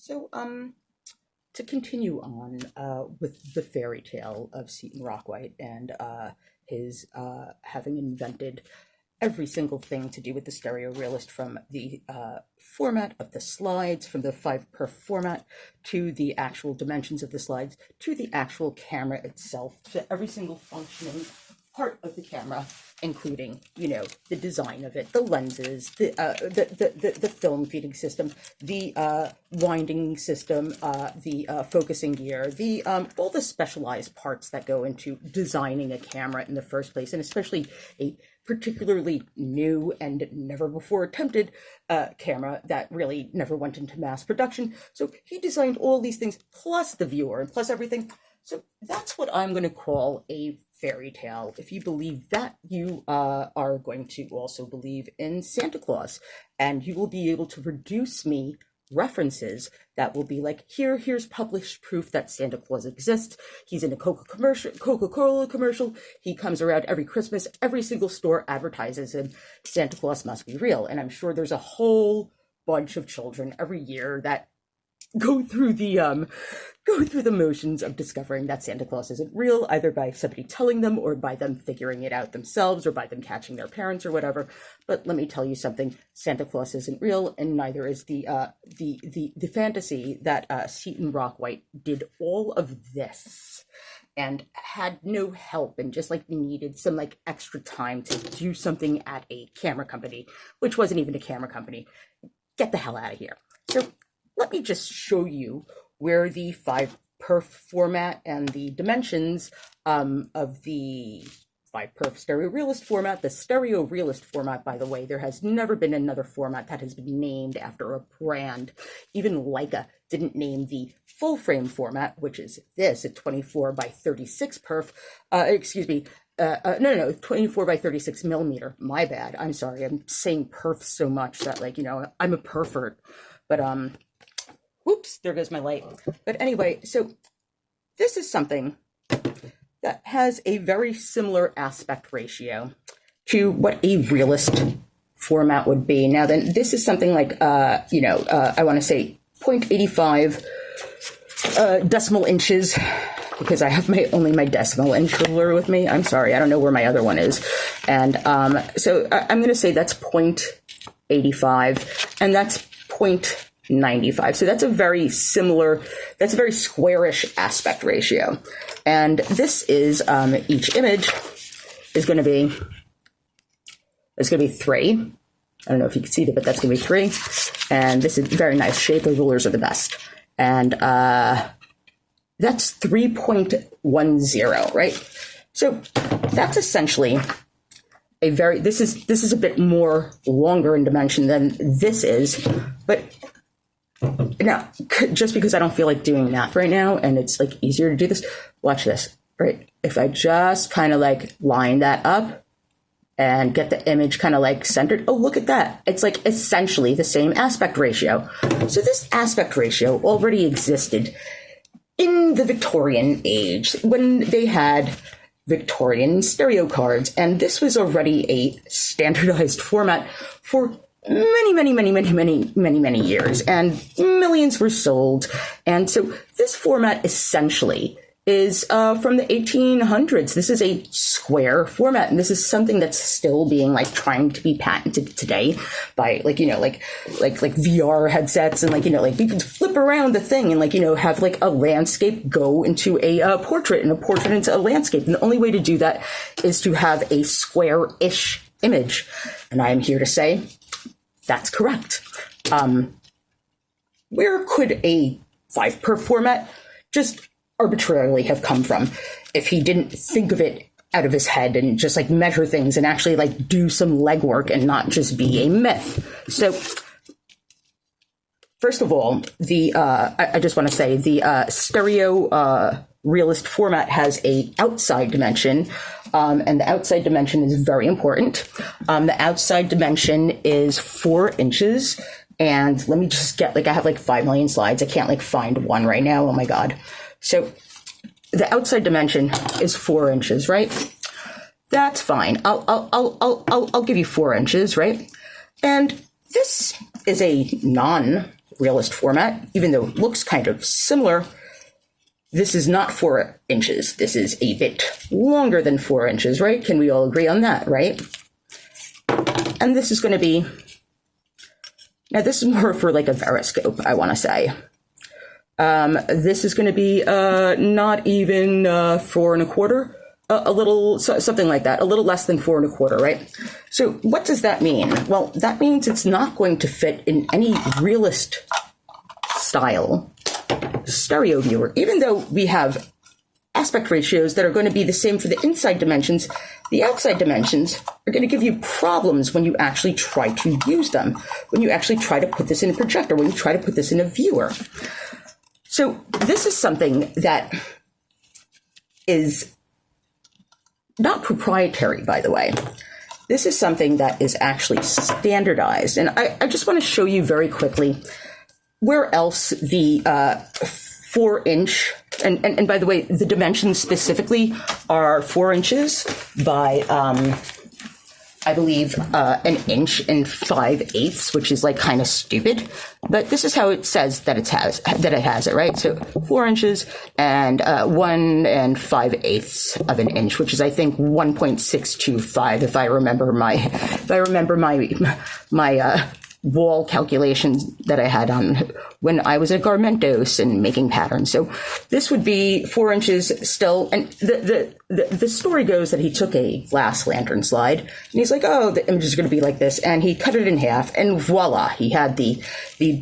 To continue on with the fairy tale of Seton Rochwite and his having invented every single thing to do with the Stereo Realist, from the format of the slides, from the 5 perf format, to the actual dimensions of the slides, to the actual camera itself, to every single functioning part of the camera, including, you know, the design of it, the lenses, the film feeding system, the winding system, the focusing gear, the all the specialized parts that go into designing a camera in the first place, and especially a particularly new and never before attempted camera that really never went into mass production. So he designed all these things, plus the viewer, and plus everything. So that's what I'm going to call a fairy tale. If you believe that, you are going to also believe in Santa Claus, and you will be able to produce me references that will be like, here's published proof that Santa Claus exists. He's in a Coca-Cola commercial. He comes around every Christmas. Every single store advertises him. Santa Claus must be real. And I'm sure there's a whole bunch of children every year that go through the motions of discovering that Santa Claus isn't real, either by somebody telling them, or by them figuring it out themselves, or by them catching their parents, or whatever. But let me tell you something: Santa Claus isn't real, and neither is the fantasy that Seton Rochwite did all of this and had no help, and just like needed some like extra time to do something at a camera company, which wasn't even a camera company. Get the hell out of here. So let me just show you where the 5 perf format and the dimensions of the 5 perf stereo realist format. The stereo realist format, by the way, there has never been another format that has been named after a brand. Even Leica didn't name the full frame format, which is this, at 24 by 36 perf, 24 by 36 millimeter. My bad. I'm sorry. I'm saying perf so much that, like, you know, I'm a pervert. But, whoops, there goes my light. But anyway, so this is something that has a very similar aspect ratio to what a realist format would be. Now then, this is something like, I want to say 0.85 decimal inches, because I have only my decimal inch ruler with me. I'm sorry, I don't know where my other one is. And so I'm going to say that's 0.85, and that's 0.95. So that's a very similar, that's a very squarish aspect ratio. And this is, each image is going to be, it's going to be 3. I don't know if you can see that, but that's going to be 3. And this is a very nice shape. The rulers are the best. And that's 3.10, right? So that's essentially a very, this is a bit more longer in dimension than this is, but now, just because I don't feel like doing math right now, and it's like easier to do this, watch this, right? If I just kind of like line that up and get the image kind of like centered, oh, look at that. It's like essentially the same aspect ratio. So this aspect ratio already existed in the Victorian age, when they had Victorian stereo cards, and this was already a standardized format for many years, and millions were sold. And so this format essentially is from the 1800s. This is a square format, and this is something that's still being like trying to be patented today by like VR headsets, and like you can flip around the thing and have like a landscape go into a portrait, and a portrait into a landscape. And the only way to do that is to have a square-ish image. And I am here to say that's correct. Where could a 5 perf format just arbitrarily have come from if he didn't think of it out of his head and just like measure things and actually like do some legwork and not just be a myth? So first of all, I just want to say the stereo realist format has a outside dimension, and the outside dimension is very important. The outside dimension is 4 inches. And let me just get, I have 5 million slides. I can't find one right now. Oh my God. So the outside dimension is 4 inches, right? That's fine. I'll give you 4 inches, right? And this is a non realist format, even though it looks kind of similar. This is not 4 inches. This is a bit longer than 4 inches, right? Can we all agree on that, right? And this is going to be, now this is more for like a varoscope, I want to say. This is going to be not even 4 1/4, a little, something like that, a little less than 4 1/4, right? So what does that mean? Well, that means it's not going to fit in any realist style stereo viewer. Even though we have aspect ratios that are going to be the same for the inside dimensions, the outside dimensions are going to give you problems when you actually try to use them, when you actually try to put this in a projector, when you try to put this in a viewer. So this is something that is not proprietary, by the way. This is something that is actually standardized. And I just want to show you very quickly where else the 4-inch, and by the way, the dimensions specifically are 4 inches by, I believe, 1 inch and 5/8, which is like kind of stupid, but this is how it says that it has it, right? So 4 inches and 1 5/8 of an inch, which is I think 1.625 if I remember my wall calculations that I had on when I was at Garmentos and making patterns. So this would be 4 inches still. And the story goes that he took a glass lantern slide and he's like, oh, the image is going to be like this. And he cut it in half and voila, he had the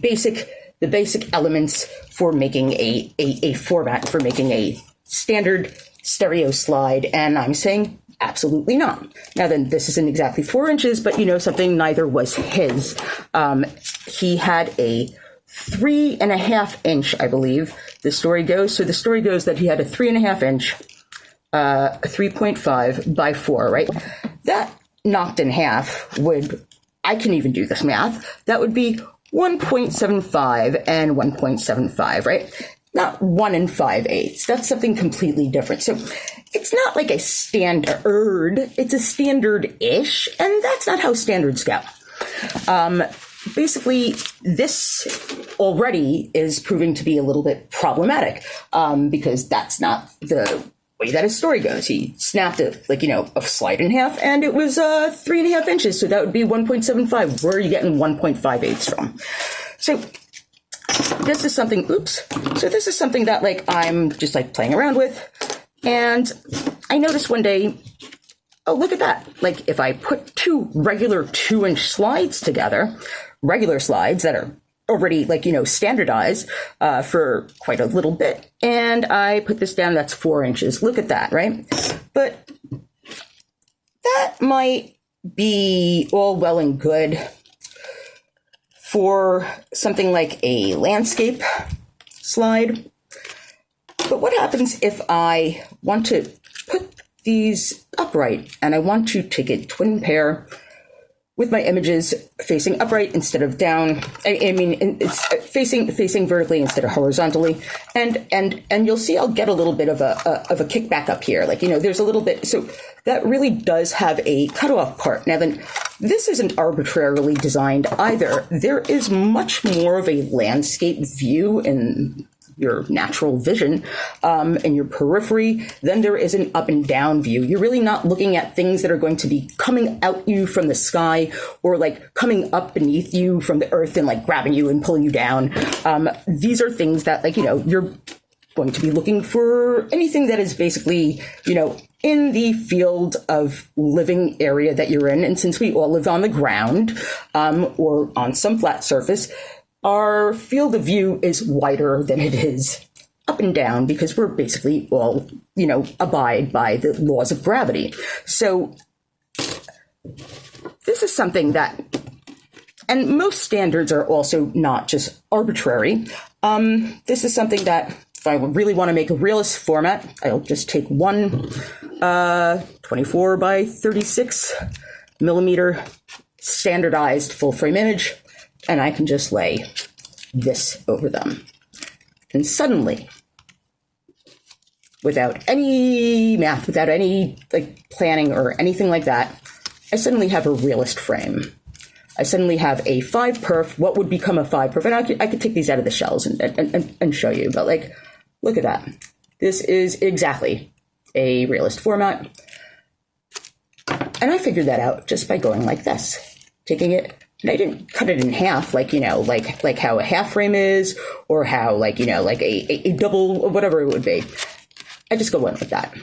basic elements for making a format, for making a standard stereo slide. And I'm saying, absolutely not. Now then, this isn't exactly 4 inches, but you know something, neither was his. He had a 3.5 inch, I believe, the story goes. So the story goes that he had a 3.5 inch, 3.5 by 4, right? That knocked in half would, I can even do this math, that would be 1.75 and 1.75, right? Not 1 5/8. That's something completely different. So it's not like a standard, it's a standard-ish, and that's not how standards go. Basically, this already is proving to be a little bit problematic because that's not the way that his story goes. He snapped it, like, a slide in half, and it was 3.5 inches, so that would be 1.75. Where are you getting 1.5/8 from? So this is something, so this is something that, like, I'm just, like, playing around with, and I noticed one day, oh, look at that. Like, if I put 2 regular 2-inch slides together, regular slides that are already, like, standardized for quite a little bit, and I put this down, that's 4 inches. Look at that, right? But that might be all well and good for something like a landscape slide. But what happens if I want to put these upright and I want to take a twin pair with my images facing upright instead of down? I mean, it's facing vertically instead of horizontally, and you'll see I'll get a little bit of a kickback up here. Like, there's a little bit. So that really does have a cutoff part. Now then, this isn't arbitrarily designed either. There is much more of a landscape view in your natural vision and your periphery than there is an up and down view. You're really not looking at things that are going to be coming out you from the sky or like coming up beneath you from the earth and like grabbing you and pulling you down. These are things that, like, you're going to be looking for anything that is basically, in the field of living area that you're in. And since we all live on the ground or on some flat surface, our field of view is wider than it is up and down because we're basically all, abide by the laws of gravity. So this is something that, and most standards are also not just arbitrary. This is something that if I really want to make a realist format, I'll just take one 24 by 36 millimeter standardized full frame image, and I can just lay this over them. And suddenly, without any math, without any like planning or anything like that, I suddenly have a realist frame. I suddenly have a 5 perf, what would become a 5 perf, and I could take these out of the shells and show you, but like, look at that. This is exactly a realist format. And I figured that out just by going like this, taking it, and I didn't cut it in half, like, you know, like how a half frame is, or how, like, you know, like a double, or whatever it would be. I just go in like that.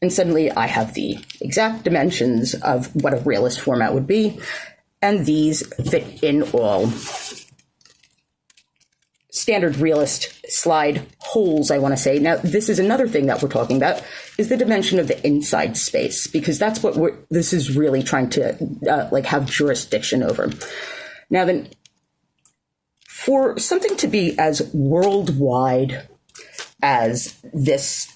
And suddenly I have the exact dimensions of what a realist format would be, and these fit in all standard realist slide holes, I want to say. Now, this is another thing that we're talking about, is the dimension of the inside space, because that's what this is really trying to like have jurisdiction over. Now then, for something to be as worldwide as this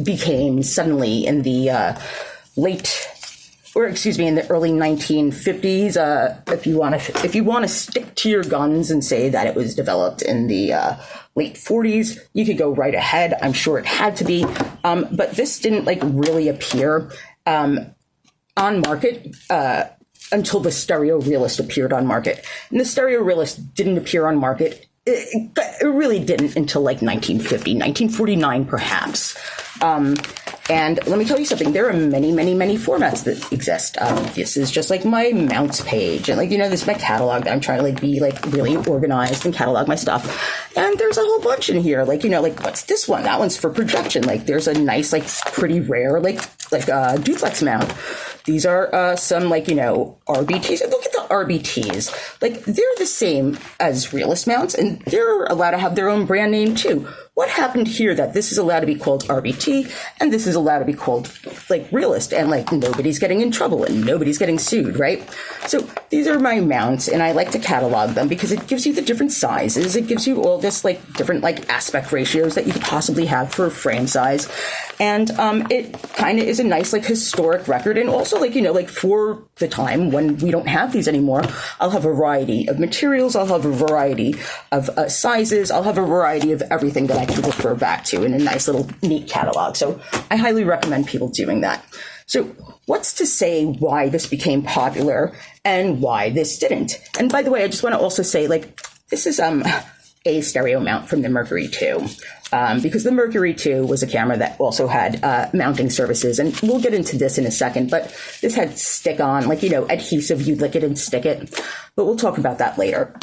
became suddenly in the in the early 1950s, if you want to stick to your guns and say that it was developed in the late 40s, you could go right ahead. I'm sure it had to be, but this didn't like really appear on market until the Stereo Realist appeared on market. And the Stereo Realist didn't appear on market. It really didn't until like 1950, 1949 perhaps. And let me tell you something, there are many, many, many formats that exist. This is just like my mounts page, and like, you know, this is my catalog that I'm trying to like be like really organized and catalog my stuff. And there's a whole bunch in here, like, you know, like what's this one? That one's for projection. Like there's a nice, like pretty rare, like duplex mount. These are some like, you know, RBTs. Look at the RBTs. Like they're the same as realist mounts, and they're allowed to have their own brand name too. What happened here that this is allowed to be called RBT and this is allowed to be called like realist, and like nobody's getting in trouble and nobody's getting sued, right? So these are my mounts, and I like to catalog them because it gives you the different sizes. It gives you all this like different like aspect ratios that you could possibly have for frame size. And it kind of is a nice like historic record. And also like, you know, like for the time when we don't have these anymore, I'll have a variety of materials. I'll have a variety of sizes. I'll have a variety of everything that I can refer back to in a nice little neat catalog. So I highly recommend people doing that. So what's to say why this became popular and why this didn't? And by the way, I just want to also say, like, this is a stereo mount from the Mercury 2, because the Mercury 2 was a camera that also had mounting services, and we'll get into this in a second, but this had stick-on, like, you know, adhesive, you lick it and stick it, but we'll talk about that later.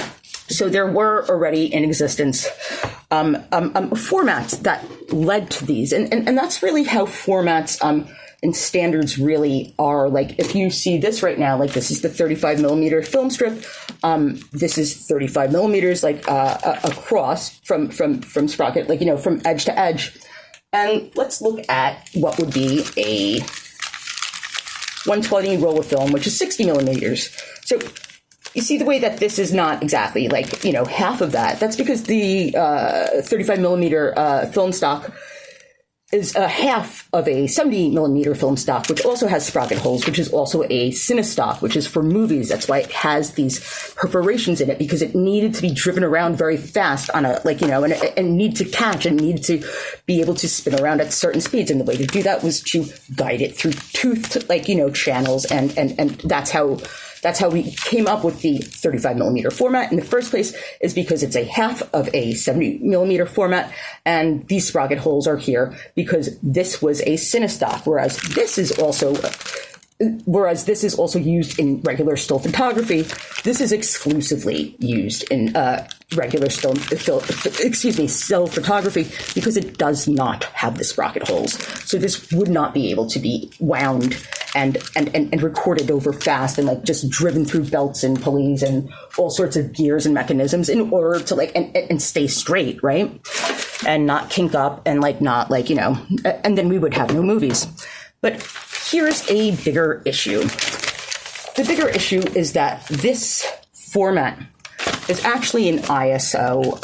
So there were already in existence formats that led to these, and that's really how formats and standards really are. Like if you see this right now, like this is the 35 millimeter film strip. This is 35 millimeters, like across from sprocket, like, you know, from edge to edge. And let's look at what would be a 120 roll of film, which is 60 millimeters. So you see the way that this is not exactly like, you know, half of that. That's because the 35 millimeter film stock is half of a 70 millimeter film stock, which also has sprocket holes, which is also a cinestock, which is for movies. That's why it has these perforations in it, because it needed to be driven around very fast on a, like, you know, and need to catch and needed to be able to spin around at certain speeds. And the way to do that was to guide it through toothed, like, you know, channels. And that's how we came up with the 35 millimeter format in the first place, is because it's a half of a 70 millimeter format. And these sprocket holes are here because this was a cinestock, whereas this is also used in regular still photography. This is exclusively used in regular still photography, because it does not have the sprocket holes. So this would not be able to be wound and recorded over fast and like just driven through belts and pulleys and all sorts of gears and mechanisms in order to like and stay straight, right? And not kink up and like not like, you know, and then we would have no movies. But here's a bigger issue. The bigger issue is that this format is actually an ISO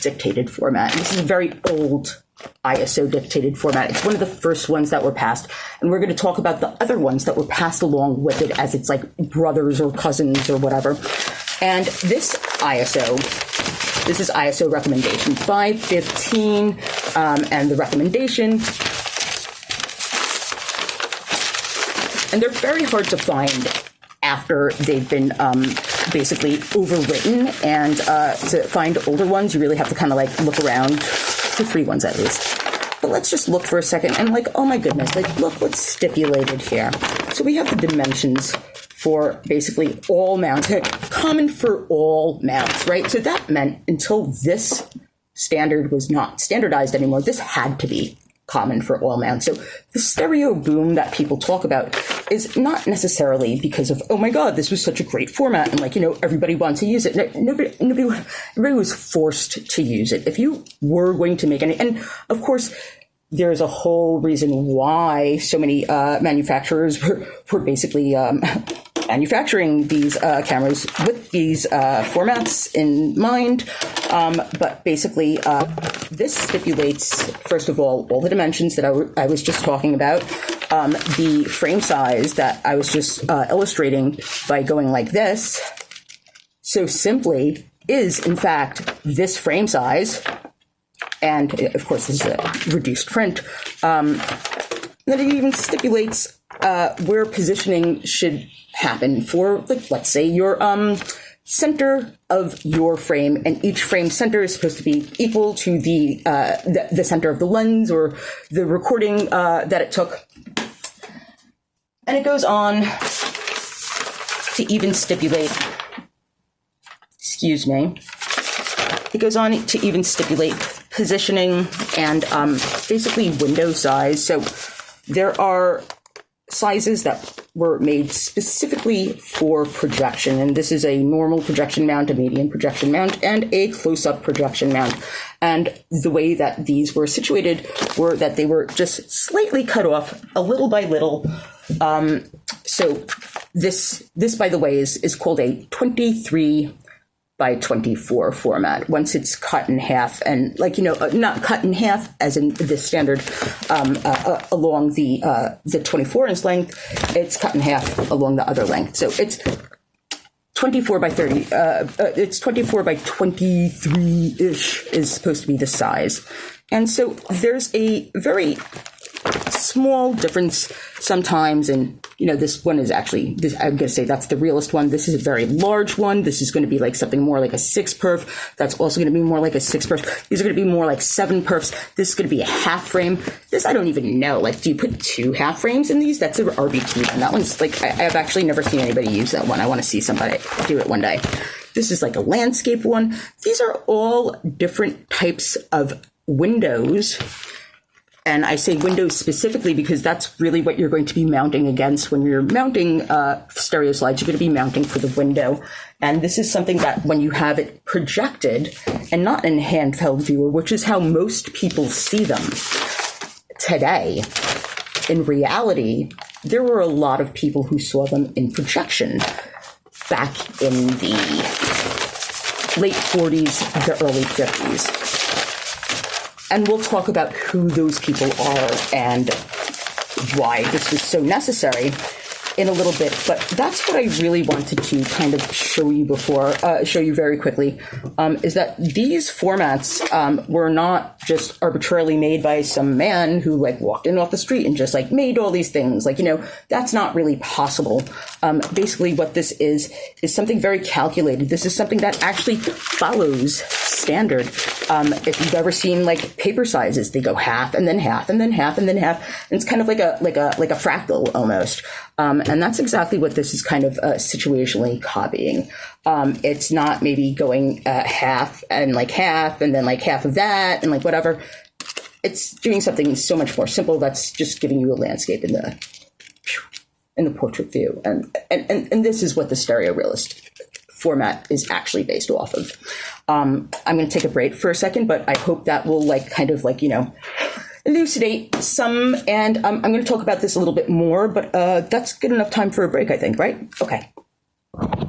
dictated format. This is a very old ISO dictated format. It's one of the first ones that were passed, and we're going to talk about the other ones that were passed along with it as its like brothers or cousins or whatever. And this is ISO recommendation 515, and the recommendation. And they're very hard to find after they've been basically overwritten. And to find older ones, you really have to kind of like look around, for free ones at least. But let's just look for a second and like, oh my goodness, like look what's stipulated here. So we have the dimensions for basically all mounts, common for all mounts, right? So that meant until this standard was not standardized anymore, this had to be common for all mounts. So the stereo boom that people talk about is not necessarily because of, oh my God, this was such a great format and like, you know, everybody wants to use it. Everybody was forced to use it. If you were going to make any, and of course, there's a whole reason why so many manufacturers were basically manufacturing these cameras with these formats in mind. But basically, this stipulates, first of all the dimensions that I was just talking about, the frame size that I was just illustrating by going like this. So simply is, in fact, this frame size. And of course, this is a reduced print. Then it even stipulates where positioning should happen for, like, let's say your center of your frame, and each frame center is supposed to be equal to the center of the lens or the recording that it took. And it goes on to even stipulate, excuse me, it goes on to even stipulate positioning and basically window size. So there are sizes that were made specifically for projection, and this is a normal projection mount, a medium projection mount, and a close-up projection mount. And the way that these were situated were that they were just slightly cut off a little by little. So this by the way is called a 23 by 24 format. Once it's cut in half, and like, you know, not cut in half as in the standard along the 24-inch length, it's cut in half along the other length. So it's 24 by 30. It's 24 by 23-ish is supposed to be the size. And so there's a very small difference sometimes, and you know, this one is actually, this, I'm going to say that's the realist one. This is a very large one. This is going to be like something more like a 6 perf. That's also going to be more like a 6 perf. These are going to be more like 7 perfs. This is going to be a half frame. This, I don't even know. Like, do you put 2 half frames in these? That's an RBT one. That one's like, I've actually never seen anybody use that one. I want to see somebody do it one day. This is like a landscape one. These are all different types of windows. And I say windows specifically because that's really what you're going to be mounting against when you're mounting stereo slides. You're going to be mounting for the window. And this is something that when you have it projected and not in handheld viewer, which is how most people see them today, in reality, there were a lot of people who saw them in projection back in the late 40s, the early 50s. And we'll talk about who those people are and why this was so necessary in a little bit. But that's what I really wanted to kind of show you before, show you very quickly, is that these formats were not just arbitrarily made by some man who like walked in off the street and just like made all these things. Like, you know, that's not really possible. Basically what this is something very calculated. This is something that actually follows standard. If you've ever seen like paper sizes, they go half and then half and then half and then half. And it's kind of like a fractal almost. And that's exactly what this is kind of situationally copying. It's not maybe going half and then like half of that and like whatever. It's doing something so much more simple that's just giving you a landscape in the portrait view. And this is what the Stereo Realist format is actually based off of. I'm going to take a break for a second, but I hope that will like kind of like, you know, elucidate some, and I'm going to talk about this a little bit more, but that's good enough time for a break, I think, right? Okay.